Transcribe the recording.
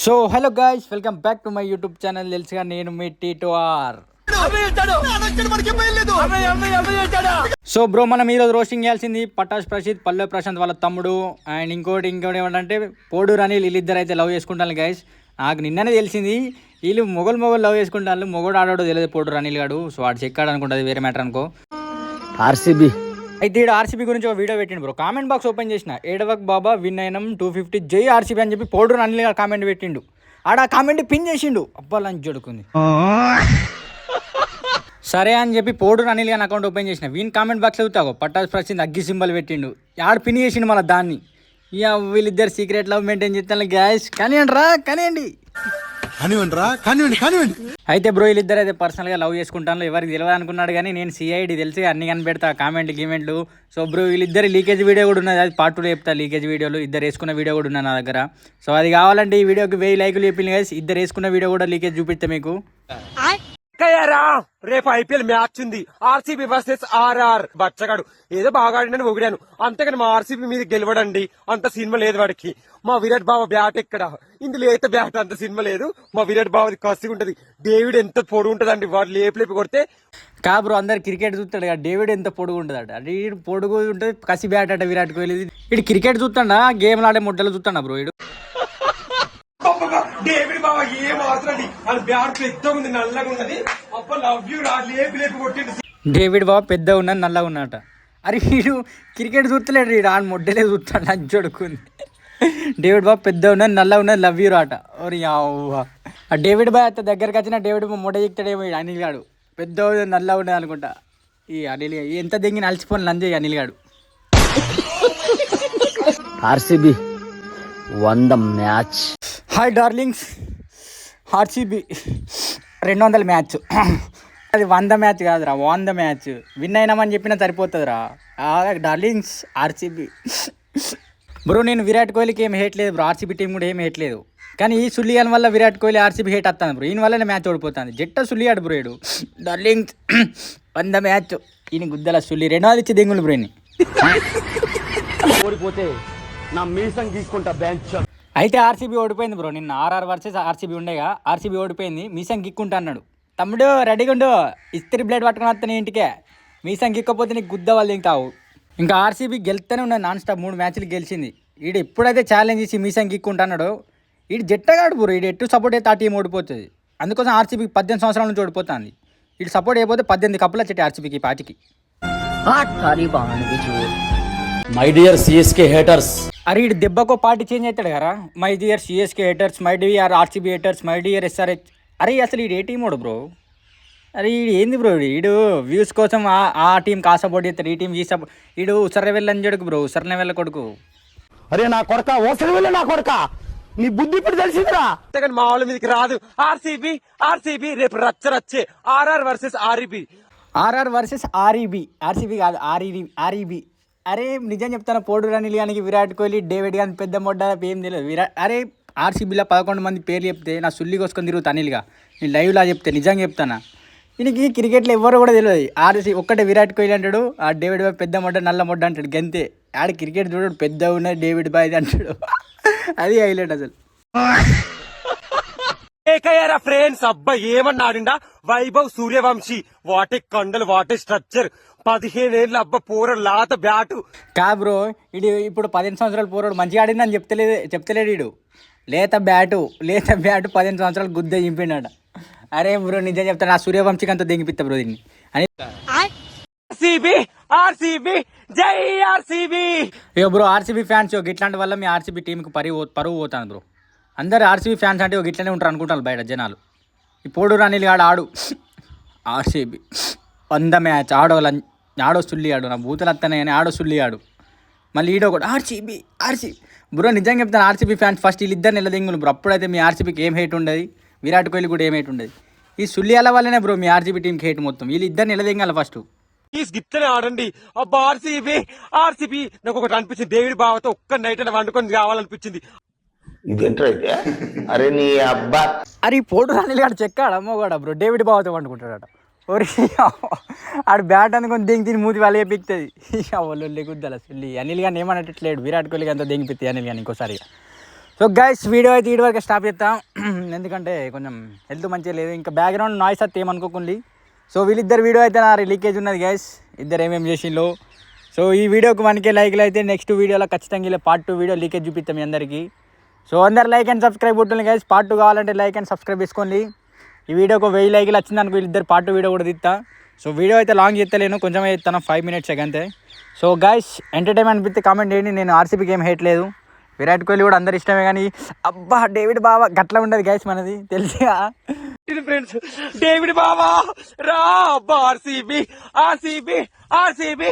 So hello guys, welcome back to my YouTube channel. తెలుసుగా నేను మీ టీటోఆర్. So bro, మనం ఈరోజు రోస్టింగ్ చేయాల్సింది పటాష్ ప్రసిద్, పల్లె ప్రశాంత్ వాళ్ళ తమ్ముడు. అండ్ ఇంకోటి ఏమంటే పోడూరు అని వీళ్ళిద్దరు అయితే లవ్ చేసుకుంటాను గైస్. నాకు నిన్ననే తెలిసింది వీళ్ళు మొగలు లవ్ చేసుకుంటాను. మొగోడు ఆడాడో తెలియదు పోడూరు అనిల్ గాడు. సో వాడు చెక్కాడు అనుకుంటుంది, వేరే మ్యాటర్ అనుకో. ఆర్సీబీ అయితే ఈడు ఆర్సీబీ గురించి ఒక వీడియో పెట్టిండు బ్రో. కామెంట్ బాక్స్ ఓపెన్ చేసిన, ఏడవక్ బాబా విన్ అయినం 250 జై ఆర్సీబీ అని చెప్పి పోడూరు అనిల్ గారు కామెంట్ పెట్టిండు. ఆడ ఆ కామెంట్ పిన్ చేసిండు. అబ్బా లంచ్ జడుకుంది. సరే అని చెప్పి పోడూరు అనిల్ గారి అకౌంట్ ఓపెన్ చేసిన, వీన్ కామెంట్ బాక్స్ అవుతావు పటాస్ ప్రసిద్ అగ్గి సింబల్ పెట్టిండు. ఆడ పిన్ చేసిండు మళ్ళీ దాన్ని. ఇక వీళ్ళిద్దరు సీక్రెట్ లవ్ మెయింటైన్ చేస్తాను గ్యాస్. కానివ్వండి. అయితే బ్రో వీళ్ళిద్దరు అయితే పర్సనల్గా లవ్ చేసుకుంటాను, ఎవరికి తెలియదు అనుకున్నాడు. కానీ నేను సిఐడి తెలిసి అన్ని కనిపెడతా, కామెంట్లు. సో బ్రో వీళ్ళిద్దరు లీకేజ్ వీడియో కూడా ఉన్నది, అది పార్ట్ 2 చెప్తా. లీకేజ్ వీడియోలు ఇద్దరు వేసుకున్న వీడియో కూడా ఉన్నది నా దగ్గర. సో అది కావాలంటే ఈ వీడియోకి 1000 లైకులు చెప్పింది గైస్. ఇద్దరు వేసుకున్న వీడియో కూడా లీకేజ్ చూపిస్తా మీకు. రేపు ఐపీఎల్ మ్యాచ్ ఉంది, ఆర్సీబీ వర్సెస్ ఆర్ఆర్. బచ్చగాడు ఏదో బాగా ఆడినని పొగిడాను, అంతేగాని మా ఆర్సీబీ మీద గెలవడండి అంత సినిమా లేదు వాడికి. మా విరాట్ బావ బ్యాట్ ఎక్కడ, ఇందులో అయితే బ్యాట్ అంత సినిమా లేదు. మా విరాట్ బావది కసి ఉంటది. డేవిడ్ ఎంత పొడుగు ఉంటదండి, వాడు లేపి కొడితే. కా బ్రో, అందరు క్రికెట్ చూస్తాడు కదా, డేవిడ్ ఎంత పొడుగు ఉంటుంది అట. అంటే వీడు పొడుగు ఉంటుంది, కసి బ్యాట్ అట విరాట్ కోహ్లీ. వీడు క్రికెట్ చూస్తాడా, గేమ్లు ఆడే ముడ్డలు చూస్తాడా బ్రో వీడు. డేవిడ్ బావ ఏం అవసరం, అది బ్యాట్ పెద్దగా ఉంది, నల్లగా ఉన్నది. లవ్ యూ రా, లేపి కొట్టిండు. డేవిడ్ బావ పెద్దగా ఉన్నది, నల్లగా ఉన్నట. అరే వీడు క్రికెట్ చూస్తలేడు, వీడు ఆడ ముడ్డలే చూస్తాడు. అంచొడుకుంది. డేవిడ్ బాబు పెద్ద ఉన్నది, నల్ల ఉన్నది, లవ్ యూ రాట. ఓరి ఆ డేవిడ్ బాయ్ అంత దగ్గరకు వచ్చిన డేవిడ్ బాబు మొడ చెక్తాడేమో అనిల్ గాడు. పెద్ద నల్ల ఉన్నది అనుకుంటా. ఈ అనిల్ ఎంత దెంగిన అలసిపోని లంజ అనిల్ గాడు. RCB 100 match. Hi darlings, RCB 200 match. అది 100 మ్యాచ్ కాదురా, 100 మ్యాచ్. విన్ అయినామని చెప్పినా సరిపోతుందిరా. Darlings RCB. బ్రో నేను విరాట్ కోహ్లీకి ఏం హేట్ లేదు బ్రో, ఆర్సీబీ టీం కూడా ఏం హేట్ లేదు. కానీ ఈ సుల్లియాన్ వల్ల విరాట్ కోహ్లీ ఆర్సీబీ హేట్ వస్తుంది బ్రో. ఈయన వల్లనే మ్యాచ్ ఓడిపోతుంది. జట్ట సుల్లియాడు బ్రో ఏడు. Darlings 100 match. ఈయన గుద్దల సుల్లి 200 ఇచ్చి దెంగులు బ్రో. ఓడిపోతే నా మీసం గీసుకుంటా బెంచ్. అయితే ఆర్సీబీ ఓడిపోయింది బ్రో. నిన్న ఆర్ఆర్ వర్సెస్ ఆర్సీబీ ఉండేగా, ఆర్సీబీ ఓడిపోయింది. మీసం గిక్కుంటా అన్నాడు. తమ్ముడు రెడీగా ఉండు, ఇస్త్రీ బ్లేడ్ పట్టుకుని వస్తాను ఇంటికే. మీసం గిక్కపోతే నీకు గుద్ద వాళ్ళు తింటావు. ఇంకా ఆర్సీబీ గెలుస్తూనే ఉన్నది నాన్ స్టాప్. 3 మ్యాచ్లు గెలిచింది. వీడు ఎప్పుడైతే ఛాలెంజ్ చేసి మీసం గిక్కుంటున్నాడో, వీడు జట్టగాడు బ్రో. వీడు ఎటు సపోర్ట్ అయితే ఆ టీం ఓడిపోతుంది. అందుకోసం ఆర్సీబీ 18 సంవత్సరాల నుంచి ఓడిపోతుంది. వీడు సపోర్ట్ అయిపోతే 18 కప్పులు వచ్చేటి ఆర్సీబీకి పాటికి. My dear CSK haters. అరే వీడు దెబ్బకో పార్టీ చేంజ్ అవుతాడు కదా. My dear CSK haters, my dear RCB haters, my dear SRH. అరే అసలు వీడు ఏ టీం ఓడు బ్రో? అరే వీడు ఏంది బ్రో? వీడు వ్యూస్ కోసం ఆ టీంకి ఆ సపోర్ట్ చేస్తాడు, ఈ టీంకి ఈ సపోర్ట్. వీడు ఉసర్న వెళ్ళని జడుకు బ్రో, ఉసర్న వెళ్ళ కొడుకు. అరే నా కొడక, ఓసరి వెళ్ళ నా కొడక, నీ బుద్ధి ఇప్పుడు తెలిసిందిరా. మా వాళ్ళ మీదకి రాదు. ఆర్సీబీ రేపు రచ్చే. RR versus REB. RR versus REB. RCB కాదు, ఆర్ఈబీ. అరే నిజం చెప్తాను, పోడూరు అనిల్ గానికి విరాట్ కోహ్లీ, డేవిడ్ గాని పెద్ద మొడ్డ ఏం తెలియదు. అరే ఆర్సీబీలో 11 మంది పేర్లు చెప్తే నా సుల్లి కోసుకొని తిరుగుతా అనిల్గా. నేను లైవ్లా చెప్తే నిజంగా చెప్తానా. ఈయనకి క్రికెట్లో ఎవరు కూడా తెలియదు. ఆర్సీ ఒక్కటే విరాట్ కోహ్లీ అంటాడు, ఆ డేవిడ్ బాయ్ పెద్ద మొడ్డ నల్ల మొడ్డ అంటాడు గంతే. ఆడ క్రికెట్ చూడడు, పెద్ద ఉన్నది డేవిడ్ బాయ్ అంటాడు. అది హైలైట్ అసలు. ఫ్రెండ్స్ అబ్బా ఏమన్నా ఆడిండా వైభవ్ సూర్యవంశీ. వాటే కండలు, వాటే స్ట్రక్చర్. 15 ఏళ్ళ అబ్బా పోరడు, లాత బ్యాటు. కా బ్రో ఇడు ఇప్పుడు 15 సంవత్సరాల పోరాడు మంచిగా ఆడిందని చెప్తలేడు వీడు. లేత బ్యాటు 15 సంవత్సరాలు గుద్ద చింపిండట. అరే బ్రో నిజం చెప్తాను, నా సూర్యవంశీకి అంతా దెంగిపిస్తా బ్రో దీన్ని అని. ఆర్సీబీ జై ఆర్సీబీ. ఇక బ్రో ఆర్సీబీ ఫ్యాన్స్ ఇట్లాంటి వల్ల మీ ఆర్సీబీ టీంకి పరువు పోతాను బ్రో. అందరు ఆర్సీబీ ఫ్యాన్స్ అంటే ఇట్లనే ఉంటారు అనుకుంటారు బయట జనాలు. ఈ పోడూరు అనిల్ ఆడు ఆర్సీబీ 100 మ్యాచ్ ఆడో సుల్లి ఆడు. నా బూతలు వస్తానే కానీ ఆడో సుల్లి ఆడు. మళ్ళీ ఈడో కూడా ఆర్సీబీ బ్రో. నిజంగా చెప్తాను, ఆర్సీబీ ఫ్యాన్స్ ఫస్ట్ వీళ్ళిద్దరు నిలదెంగులు బ్రో. అప్పుడైతే మీ ఆర్సీబీకి ఏం హేట్ ఉండదు, విరాట్ కోహ్లీ కూడా ఏం హేట్ ఉండదు. ఈ సుల్లియాల వల్లనే బ్రో మీ ఆర్సీబీ టీంకి హేట్ మొత్తం. వీళ్ళిద్దరు నిలదెంగాలి ఫస్ట్. గిట్లనే ఆడండి అబ్బా. ఆర్సీబీ నాకు ఒకటి అనిపించింది, డేవిడ్ బావతో ఒక్క నైట్ అని వండుకొని కావాలనిపించింది. ఇదేంటో అయితే అరే నీ అబ్బా. అరే పోడూరు అనిల్ గాడు చెక్కాడమ్మో కూడా బ్రో, డేవిడ్ బావతో వండుకుంటాడట. ఒరి ఆడు బ్యాట్ అనుకొని దెంగి తిని మూతి వాళ్ళే పిక్తుంది. వాళ్ళు గుద్దల సుల్లి. అనిల్ గాని ఏమన్నట్లేడు, విరాట్ కోహ్లీకి అంతా దెంగిపిస్తుంది అనిల్ గాని ఇంకోసారి. సో గైస్ వీడియో అయితే ఇటు వరకు స్టాప్ చేస్తాం ఎందుకంటే కొంచెం హెల్త్ మంచిగా లేదు ఇంకా బ్యాక్గ్రౌండ్ నాయిస్ అయితే ఏమనుకోకండి సో వీళ్ళిద్దరు వీడియో అయితే నా లీకేజ్ ఉన్నది గైస్ ఇద్దరు ఏమేమి చేసిండ్లో సో ఈ వీడియోకి 1K లైక్లు అయితే నెక్స్ట్ వీడియోలో ఖచ్చితంగా ఇలా పార్ట్ 2 వీడియో లీకేజ్ చూపిస్తాం మీ అందరికీ సో అందరు లైక్ అండ్ సబ్స్క్రైబ్ కొట్టండి గైస్ పార్ట్ 2 కావాలంటే లైక్ అండ్ సబ్స్క్రైబ్ చేసుకోండి ఈ వీడియోకి 1000 లైక్లు వచ్చిందనుకో వీళ్ళిద్దరు పార్ట్ 2 వీడియో కూడా తీస్తా సో వీడియో అయితే లాంగ్ చేస్తలేను కొంచెం చేస్తాను 5 మినిట్స్ అంతే సో గైస్ ఎంటర్టైన్మెంట్ అనిపిస్తే కామెంట్ చేయండి నేను ఆర్సీబీకి ఏం హేట్ లేదు విరాట్ కోహ్లీ కూడా అందరు ఇష్టమే కానీ అబ్బా డేవిడ్ బావా గట్ల ఉండదు గైస్ మనది తెలుసుగా ఇది ఫ్రెండ్స్ డేవిడ్ బాబా రా ఆర్సీబీ ఆర్సీబీ ఆర్సీబీ